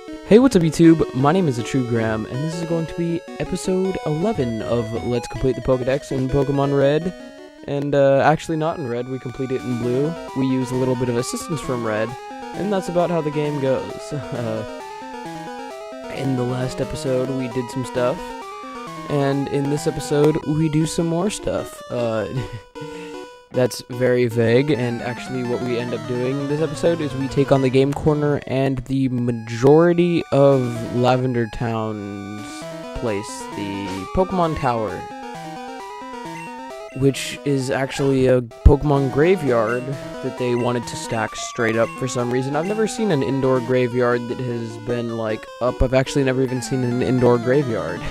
Hey, what's up YouTube? My name is AtrueGram, and this is going to be episode 11 of Let's Complete the Pokedex in Pokemon Red. And, actually not in Red, we complete it in Blue. We use a little bit of assistance from Red, and that's about how the game goes. In the last episode, we did some stuff, and in this episode, we do some more stuff. That's very vague, and actually what we end up doing in this episode is we take on the Game Corner and the majority of Lavender Town's place, the Pokemon Tower, which is actually a Pokemon graveyard that they wanted to stack straight up for some reason. I've never seen an indoor graveyard that has been, like, up. I've actually never even seen an indoor graveyard.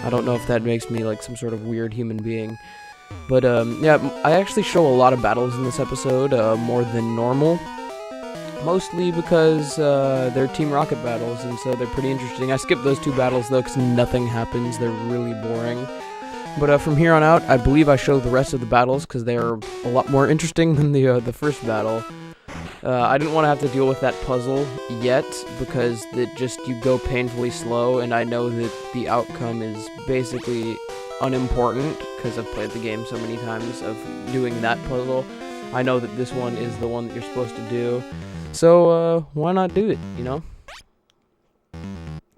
I don't know if that makes me, like, some sort of weird human being. But, yeah, I actually show a lot of battles in this episode, more than normal. Mostly because, they're Team Rocket battles, and so they're pretty interesting. I skipped those two battles, though, because nothing happens. They're really boring. But, from here on out, I believe I show the rest of the battles, because they're a lot more interesting than the first battle. I didn't want to have to deal with that puzzle yet, because you go painfully slow, and I know that the outcome is basically unimportant, because I've played the game so many times of doing that puzzle. I know that this one is the one that you're supposed to do, so why not do it, you know?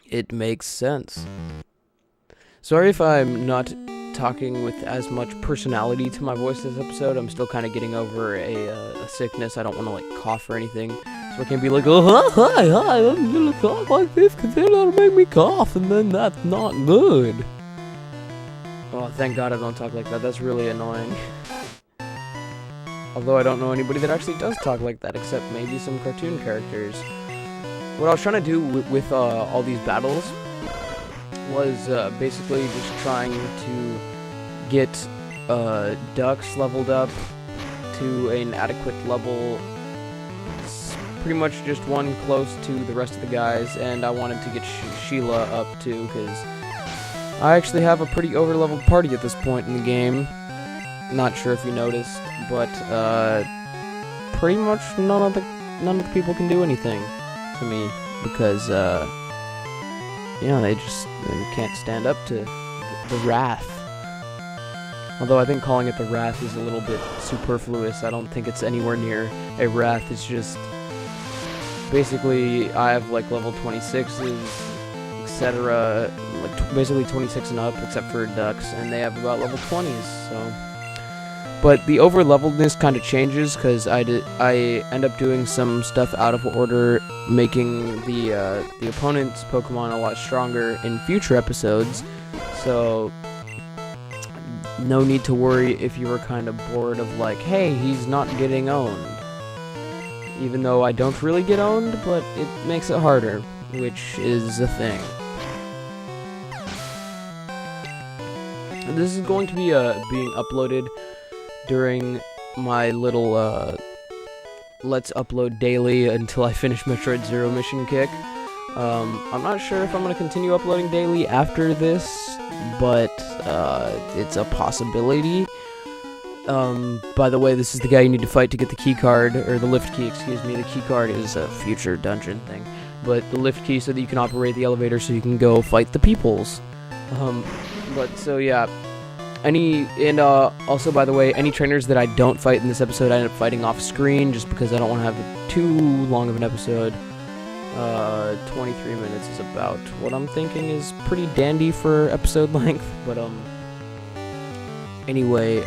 It makes sense. Sorry if I'm not talking with as much personality to my voice this episode. I'm still kind of getting over a sickness. I don't want to, like, cough or anything, so I can't be like, oh, hi, I'm gonna talk like this, because then it'll make me cough, and then that's not good. Oh, thank God I don't talk like that. That's really annoying. Although I don't know anybody that actually does talk like that, except maybe some cartoon characters. What I was trying to do with all these battles was basically just trying to get ducks leveled up to an adequate level. Pretty much just one close to the rest of the guys, and I wanted to get Sheila up too, because I actually have a pretty over-leveled party at this point in the game. Not sure if you noticed, but pretty much none of the people can do anything to me, because they can't stand up to the wrath. Although I think calling it the wrath is a little bit superfluous. I don't think it's anywhere near a wrath. It's just basically I have like level 26s, etc. Like basically 26 and up, except for ducks, and they have about level 20s. So, but the over-leveledness kind of changes because I end up doing some stuff out of order, making the opponent's Pokemon a lot stronger in future episodes. So no need to worry if you were kind of bored of like, hey, he's not getting owned. Even though I don't really get owned, but it makes it harder, which is a thing. This is going to be being uploaded during my little Let's Upload Daily until I finish Metroid Zero mission kick. I'm not sure if I'm going to continue uploading daily after this, but it's a possibility. By the way, this is the guy you need to fight to get the key card, or the lift key, excuse me. The key card is a future dungeon thing, but the lift key so that you can operate the elevator so you can go fight the peoples. But so yeah, also by the way, any trainers that I don't fight in this episode, I end up fighting off screen just because I don't want to have too long of an episode. 23 minutes is about what I'm thinking is pretty dandy for episode length, but anyway,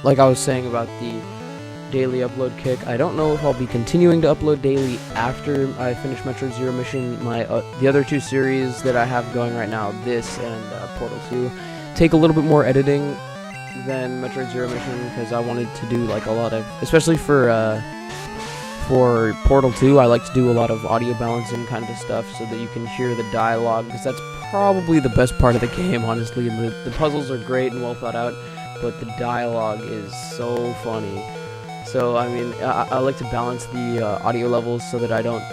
like I was saying about the daily upload kick, I don't know if I'll be continuing to upload daily after I finish Metroid Zero Mission. The other two series that I have going right now, this and Portal 2, take a little bit more editing than Metroid Zero Mission, because I wanted to do like a lot of, especially for Portal 2, I like to do a lot of audio balancing kind of stuff so that you can hear the dialogue, because that's probably the best part of the game, honestly. The puzzles are great and well thought out, but the dialogue is so funny. So, I mean, I like to balance the audio levels so that I don't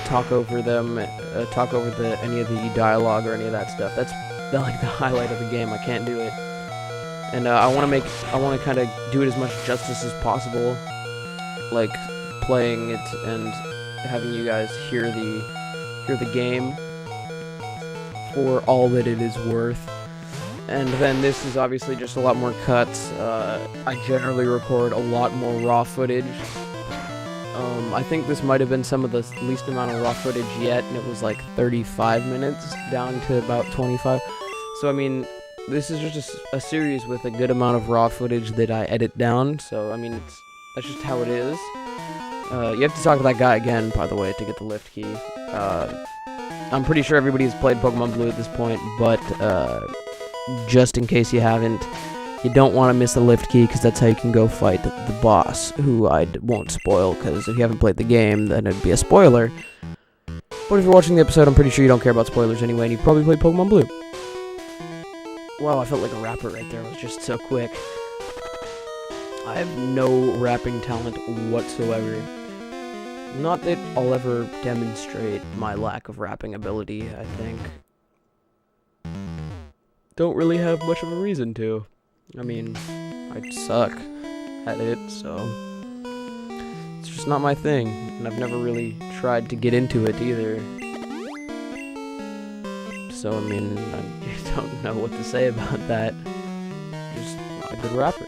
talk over them, any of the dialogue or any of that stuff. That's like the highlight of the game. I can't do it. And I want to kind of do it as much justice as possible, like playing it and having you guys hear the hear the game for all that it is worth. And then this is obviously just a lot more cuts. I generally record a lot more raw footage. I think this might have been some of the least amount of raw footage yet, and it was like 35 minutes down to about 25. So I mean, this is just a series with a good amount of raw footage that I edit down. So I mean, that's just how it is. You have to talk to that guy again, by the way, to get the lift key. I'm pretty sure everybody's played Pokemon Blue at this point, but just in case you haven't, you don't want to miss the lift key, because that's how you can go fight the boss, who I won't spoil, because if you haven't played the game, then it'd be a spoiler. But if you're watching the episode, I'm pretty sure you don't care about spoilers anyway, and you probably played Pokemon Blue. Wow, I felt like a rapper right there. It was just so quick. I have no rapping talent whatsoever. Not that I'll ever demonstrate my lack of rapping ability, I think. Don't really have much of a reason to. I mean, I suck at it, so it's just not my thing, and I've never really tried to get into it either. So, I mean, I don't know what to say about that. Just not a good rapper.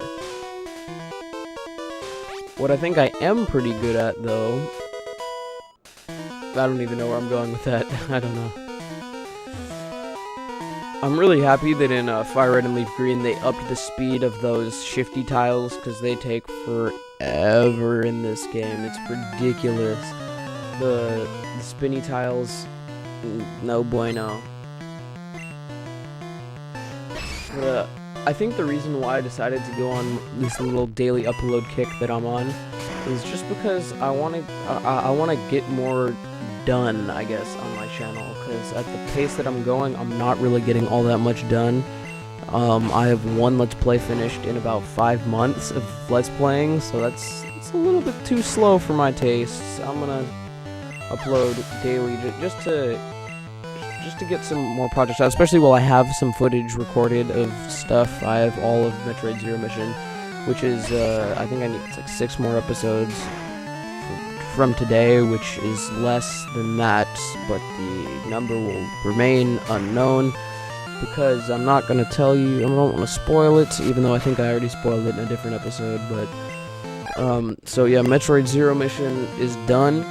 What I think I am pretty good at, though, I don't even know where I'm going with that. I don't know. I'm really happy that in Fire Red and Leaf Green they upped the speed of those shifty tiles, because they take forever in this game. It's ridiculous. The spinny tiles, no bueno. But, I think the reason why I decided to go on this little daily upload kick that I'm on is just because I want to get more done, I guess, on my channel, because at the pace that I'm going, I'm not really getting all that much done. I have one Let's Play finished in about 5 months of Let's Playing, so it's a little bit too slow for my tastes. I'm gonna upload daily just to get some more projects out, especially while I have some footage recorded of stuff. I have all of Metroid Zero Mission, which is, I think I need like 6 more episodes from today, which is less than that, but the number will remain unknown, because I'm not going to tell you, I don't want to spoil it, even though I think I already spoiled it in a different episode, but, so yeah, Metroid Zero Mission is done,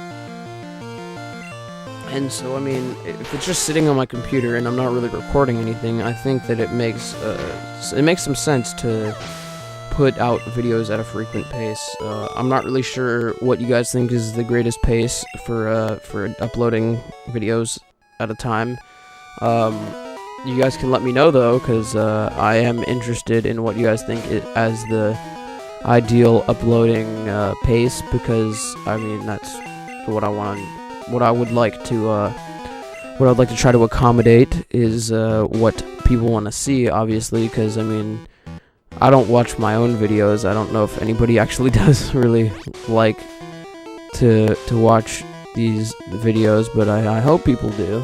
and so, I mean, if it's just sitting on my computer and I'm not really recording anything, I think that it makes some sense to put out videos at a frequent pace. I'm not really sure what you guys think is the greatest pace for uploading videos at a time. You guys can let me know, though, because I am interested in what you guys think as the ideal uploading pace, because, I mean, that's what I want, what I would like to try to accommodate is what people want to see, obviously, because, I mean, I don't watch my own videos. I don't know if anybody actually does really like to watch these videos, but I hope people do.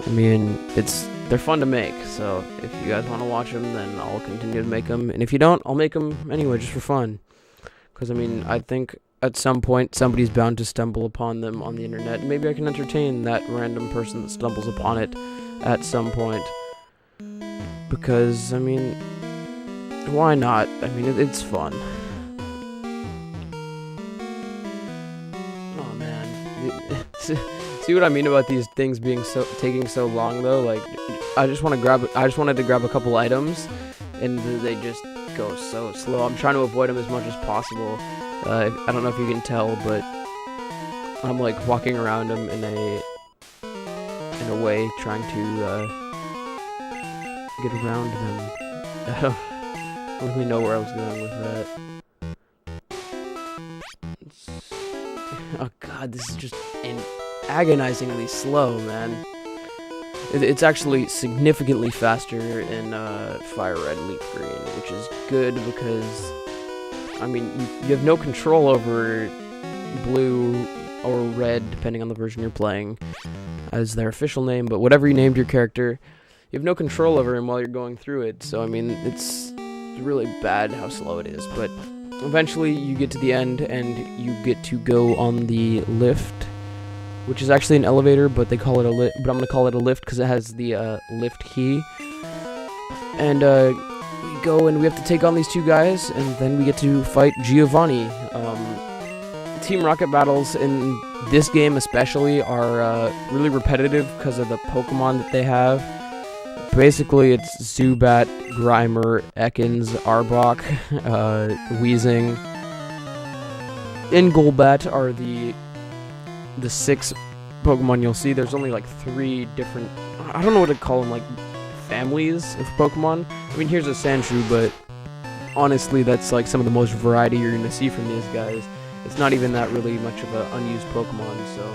I mean, they're fun to make, so if you guys want to watch them, then I'll continue to make them, and if you don't, I'll make them anyway, just for fun. Because, I mean, I think at some point somebody's bound to stumble upon them on the internet, and maybe I can entertain that random person that stumbles upon it at some point. Because, I mean, why not? I mean, it's fun. Oh man, see what I mean about these things being taking so long, though? Like, I just wanted to grab a couple items, and they just go so slow. I'm trying to avoid them as much as possible. I don't know if you can tell, but I'm like walking around them in a way, trying to get around them. I don't really know where I was going with that. Oh god, this is just agonizingly slow, man. It's actually significantly faster in Fire Red and Leaf Green, which is good because, I mean, you have no control over Blue or Red, depending on the version you're playing, as their official name, but whatever you named your character, you have no control over him while you're going through it, so, I mean, it's really bad how slow it is, but eventually you get to the end and you get to go on the lift which is actually an elevator, but they call it a lift. But I'm gonna call it a lift because it has the lift key. And we go and we have to take on these two guys, and then we get to fight Giovanni. Team Rocket battles in this game especially are really repetitive because of the Pokemon that they have. Basically, it's Zubat, Grimer, Ekans, Arbok, Weezing, and Golbat are the 6 Pokemon you'll see. There's only like 3 different, I don't know what to call them, like families of Pokemon. I mean, here's a Sandshrew, but honestly, that's like some of the most variety you're gonna see from these guys. It's not even that really much of an unused Pokemon, so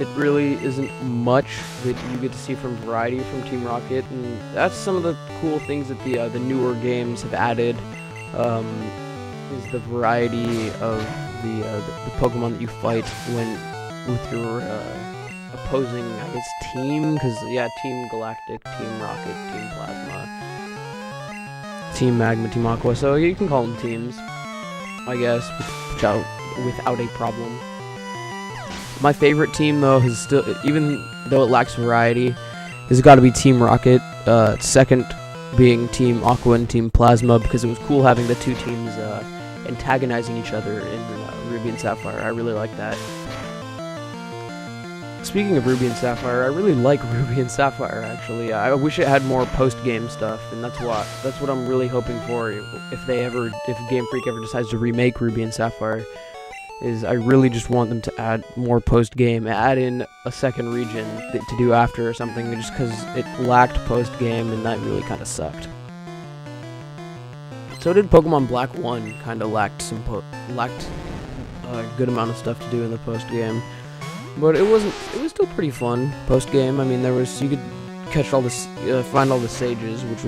it really isn't much that you get to see from variety from Team Rocket, and that's some of the cool things that the newer games have added. Is the variety of the Pokemon that you fight with your opposing, I guess, team, because yeah, Team Galactic, Team Rocket, Team Plasma, Team Magma, Team Aqua, so you can call them teams, I guess, without a problem. My favorite team, though, is still, even though it lacks variety, has got to be Team Rocket. Second being Team Aqua and Team Plasma, because it was cool having the two teams antagonizing each other in Ruby and Sapphire. I really like that. Speaking of Ruby and Sapphire, I really like Ruby and Sapphire, actually. I wish it had more post-game stuff, and that's what I'm really hoping for if Game Freak ever decides to remake Ruby and Sapphire, is I really just want them to add more post-game, add in a second region to do after or something, just because it lacked post-game, and that really kind of sucked. So did Pokemon Black 1, kind of lacked a good amount of stuff to do in the post-game. But it was still pretty fun post game. I mean, you could catch all this, find all the sages, which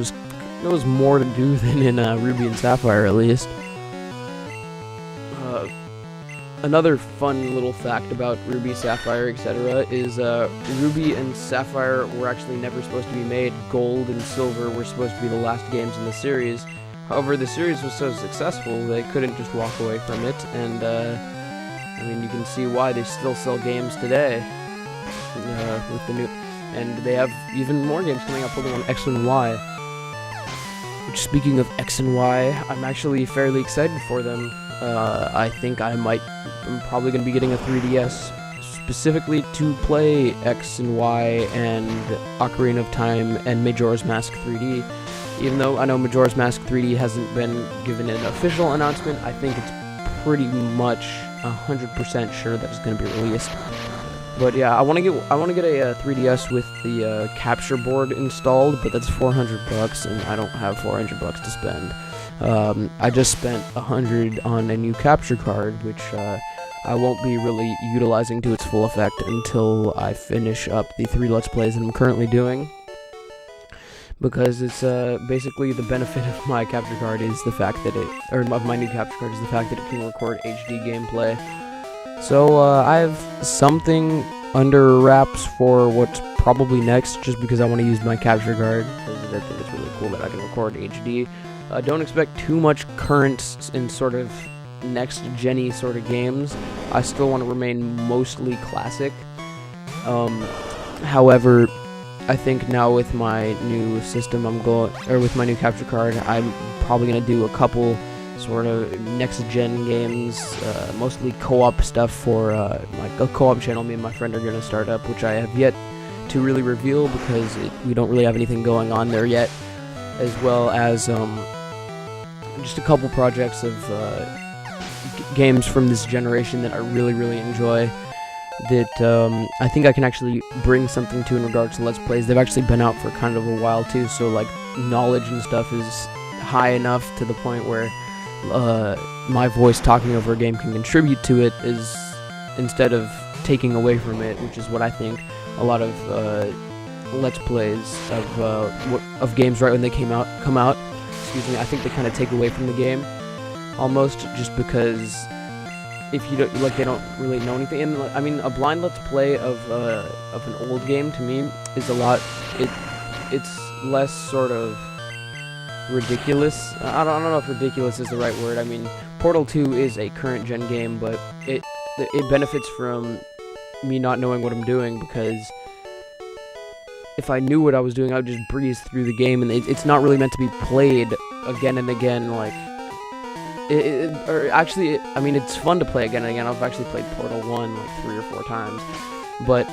there was more to do than in Ruby and Sapphire, at least. Another fun little fact about Ruby, Sapphire, etc. is Ruby and Sapphire were actually never supposed to be made. Gold and Silver were supposed to be the last games in the series. However, the series was so successful they couldn't just walk away from it, and I mean, you can see why they still sell games today, with the new, and they have even more games coming out, Pokemon X and Y, which, speaking of X and Y, I'm actually fairly excited for them. I think I'm probably going to be getting a 3DS specifically to play X and Y and Ocarina of Time and Majora's Mask 3D. Even though I know Majora's Mask 3D hasn't been given an official announcement, I think it's pretty much 100% sure that it's going to be released. But yeah, I want to get a 3DS with the capture board installed, but that's $400, and I don't have $400 to spend. I just spent $100 on a new capture card, which I won't be really utilizing to its full effect until I finish up the 3 Let's Plays that I'm currently doing. Because it's basically the benefit of my capture card is the fact that of my new capture card is the fact that it can record HD gameplay. So I have something under wraps for what's probably next, just because I want to use my capture card, because I think it's really cool that I can record HD. Don't expect too much current in sort of next-gen-y sort of games. I still want to remain mostly classic. However, I think now with my new system, with my new capture card, I'm probably gonna do a couple sort of next-gen games, mostly co-op stuff for a co-op channel me and my friend are gonna start up, which I have yet to really reveal because we don't really have anything going on there yet, as well as just a couple projects of games from this generation that I really enjoy. That I think I can actually bring something to in regards to Let's Plays. They've actually been out for kind of a while too, so like knowledge and stuff is high enough to the point where my voice talking over a game can contribute to it, is instead of taking away from it, which is what I think a lot of Let's Plays of games right when they come out. Excuse me. I think they kind of take away from the game almost, just because if you don't, like, they don't really know anything. And I mean, a blind Let's Play of an old game to me is it's less sort of ridiculous. I don't know if ridiculous is the right word. I mean, Portal 2 is a current gen game, but it benefits from me not knowing what I'm doing, because if I knew what I was doing, I would just breeze through the game, and it's not really meant to be played again and again, like, I mean, it's fun to play again and again. I've actually played Portal 1 like 3 or 4 times, but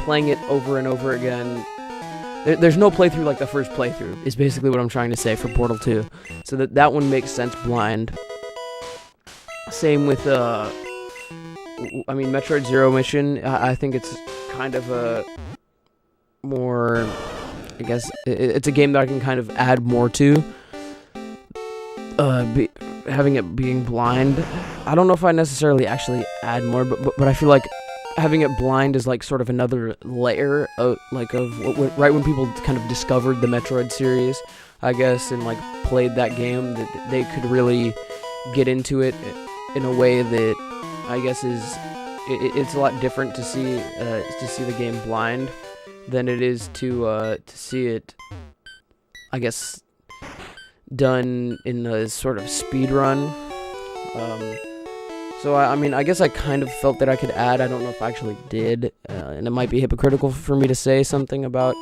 playing it over and over again, there's no playthrough like the first playthrough, is basically what I'm trying to say for Portal 2, so that one makes sense blind. Same with, I mean, Metroid Zero Mission, I think it's kind of a more, I guess, it's a game that I can kind of add more to, having it being blind. I don't know if I necessarily actually add more, but I feel like having it blind is like sort of another layer of, like, of right when people kind of discovered the Metroid series, I guess, and like played that game, that they could really get into it in a way that I guess it's a lot different to see the game blind than it is to see it, I guess, done in a sort of speed run. So I mean, I guess I kind of felt that I could add. I don't know if I actually did, and it might be hypocritical for me to say something about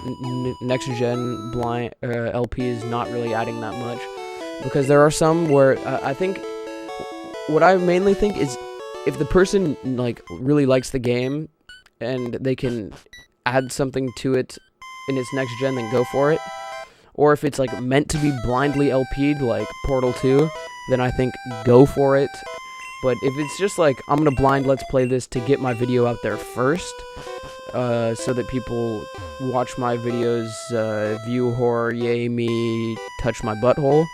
next gen blind LPs not really adding that much, because there are some where I think what I mainly think is if the person like really likes the game and they can add something to it in its next gen, then go for it. Or if it's like meant to be blindly LP'd like Portal 2, then I think go for it. But if it's just like, I'm gonna blind let's play this to get my video out there first, so that people watch my videos, view horror, yay me, touch my butthole.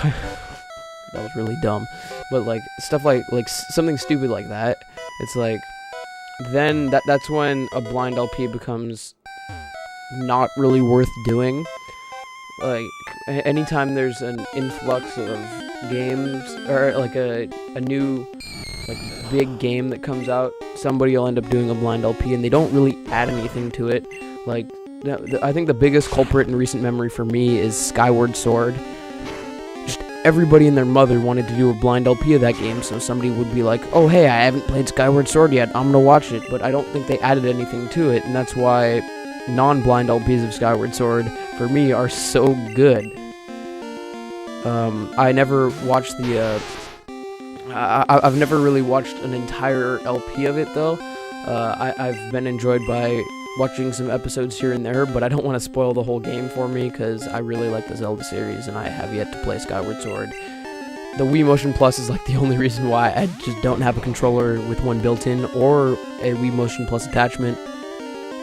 That was really dumb. But like stuff like something stupid like that, it's like, then that's when a blind LP becomes not really worth doing. Like, anytime there's an influx of games, or like a new, like, big game that comes out, somebody will end up doing a blind LP, and they don't really add anything to it. Like, I think the biggest culprit in recent memory for me is Skyward Sword. Just everybody and their mother wanted to do a blind LP of that game, so somebody would be like, oh hey, I haven't played Skyward Sword yet, I'm gonna watch it, but I don't think they added anything to it, and that's why non-blind LPs of Skyward Sword, for me, are so good. I never watched the, I've never really watched an entire LP of it, though. I've been enjoyed by watching some episodes here and there, but I don't want to spoil the whole game for me, because I really like the Zelda series, and I have yet to play Skyward Sword. The Wii Motion Plus is like the only reason why I just don't have a controller with one built-in, or a Wii Motion Plus attachment.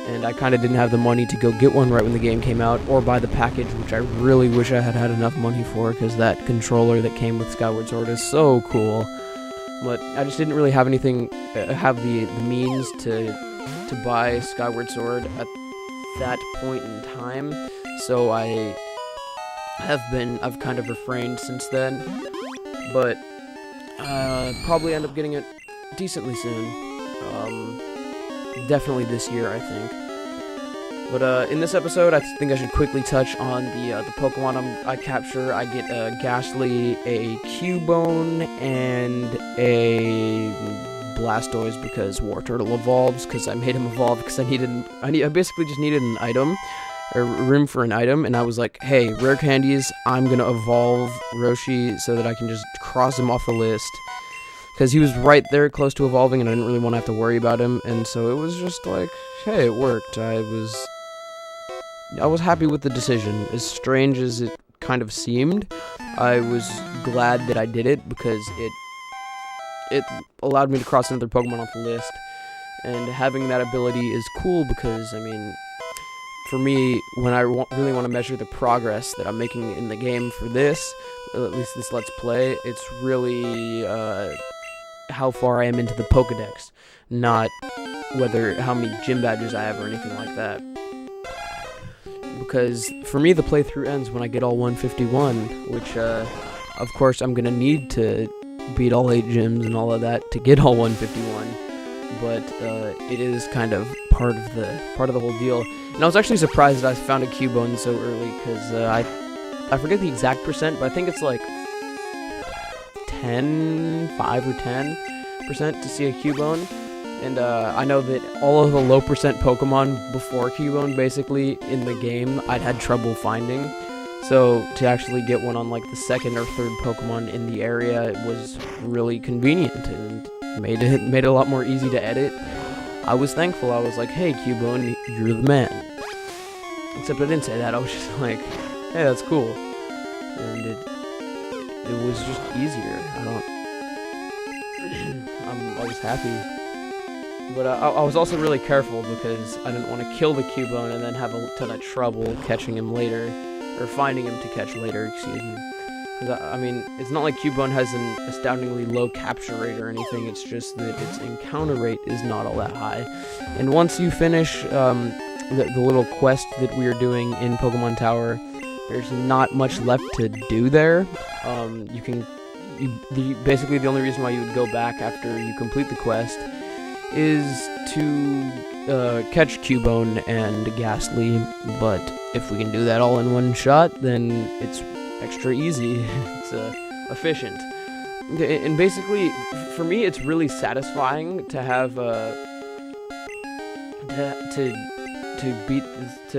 And I kind of didn't have the money to go get one right when the game came out, or buy the package, which I really wish I had enough money for, because that controller that came with Skyward Sword is so cool. But I just didn't really have anything, have the means to buy Skyward Sword at that point in time, so I've kind of refrained since then, but probably end up getting it decently soon. Definitely this year, I think. But in this episode, I think I should quickly touch on the Pokemon I capture. I get Ghastly, a Cubone, and a Blastoise, because War Turtle evolves, because I made him evolve because I basically just needed an item, or room for an item, and I was like, hey, rare candies, I'm gonna evolve Roshi so that I can just cross him off the list. Because he was right there close to evolving, and I didn't really want to have to worry about him, and so it was just like, hey, it worked. I was happy with the decision. As strange as it kind of seemed, I was glad that I did it, because it allowed me to cross another Pokemon off the list, and having that ability is cool, because, I mean, for me, when I really want to measure the progress that I'm making in the game for this, at least this Let's Play, it's really, how far I am into the Pokedex, not how many gym badges I have or anything like that. Because for me, the playthrough ends when I get all 151, which, of course, I'm gonna need to beat all 8 gyms and all of that to get all 151. But it is kind of part of the whole deal. And I was actually surprised that I found a Cubone so early, because I forget the exact percent, but I think it's like 5 or 10, percent to see a Cubone, and I know that all of the low percent Pokemon before Cubone, basically in the game, I'd had trouble finding. So to actually get one on like the second or third Pokemon in the area, it was really convenient and made it a lot more easy to edit. I was thankful. I was like, hey Cubone, you're the man. Except I didn't say that. I was just like, hey, that's cool. And it was just easier. I was happy. But I was also really careful because I didn't want to kill the Cubone and then have a ton of trouble catching him later. Or finding him to catch later, excuse me. Because, I mean, it's not like Cubone has an astoundingly low capture rate or anything, it's just that its encounter rate is not all that high. And once you finish the little quest that we are doing in Pokemon Tower, there's not much left to do there. Basically the only reason why you would go back after you complete the quest is to catch Cubone and Ghastly, but if we can do that all in one shot, then it's extra easy. It's efficient. And basically, for me, it's really satisfying to have to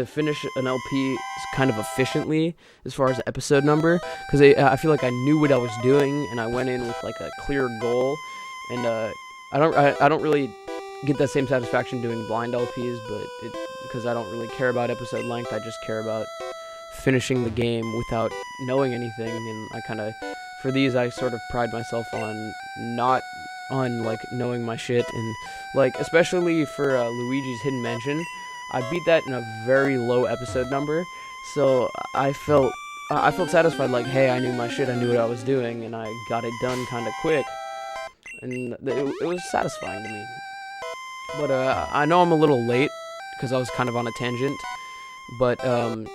finish an LP kind of efficiently as far as the episode number, because I feel like I knew what I was doing and I went in with like a clear goal, and I don't really get that same satisfaction doing blind LPs, but because I don't really care about episode length, I just care about finishing the game without knowing anything, and I kind of, for these, I sort of pride myself on not on like knowing my shit, and like especially for Luigi's Hidden Mansion, I beat that in a very low episode number, so I felt satisfied, like, hey, I knew my shit, I knew what I was doing, and I got it done kind of quick, and it was satisfying to me. But I know I'm a little late because I was kind of on a tangent, but the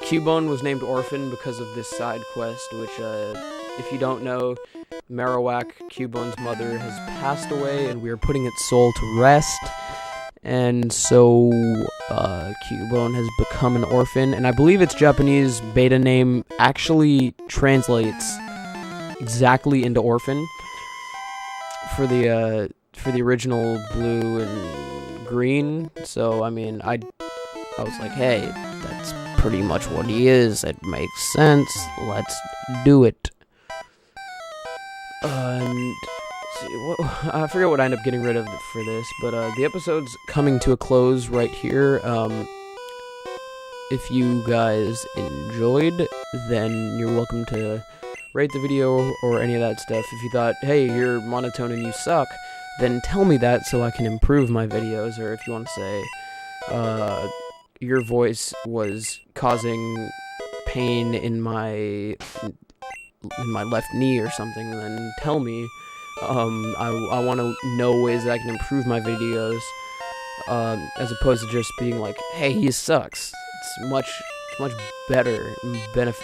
Cubone was named Orphan because of this side quest, which, if you don't know, Marowak, Cubone's mother, has passed away, and we are putting its soul to rest, and so Cubone has become an orphan, and I believe its Japanese beta name actually translates exactly into orphan for the original blue and green. So I mean, I was like, hey, that's pretty much what he is. It makes sense. Let's do it. And see, I forget what I ended up getting rid of for this, but the episode's coming to a close right here. If you guys enjoyed, then you're welcome to rate the video or any of that stuff. If you thought, hey, you're monotone and you suck, then tell me that so I can improve my videos. Or if you want to say, your voice was causing pain in my left knee or something, then tell me. I want to know ways that I can improve my videos, as opposed to just being like, hey, he sucks. It's much better,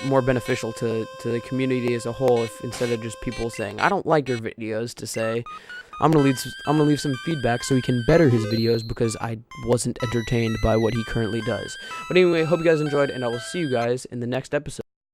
more beneficial to the community as a whole, if instead of just people saying, I don't like your videos, to say, I'm gonna leave some feedback so he can better his videos because I wasn't entertained by what he currently does. But anyway, hope you guys enjoyed, and I will see you guys in the next episode.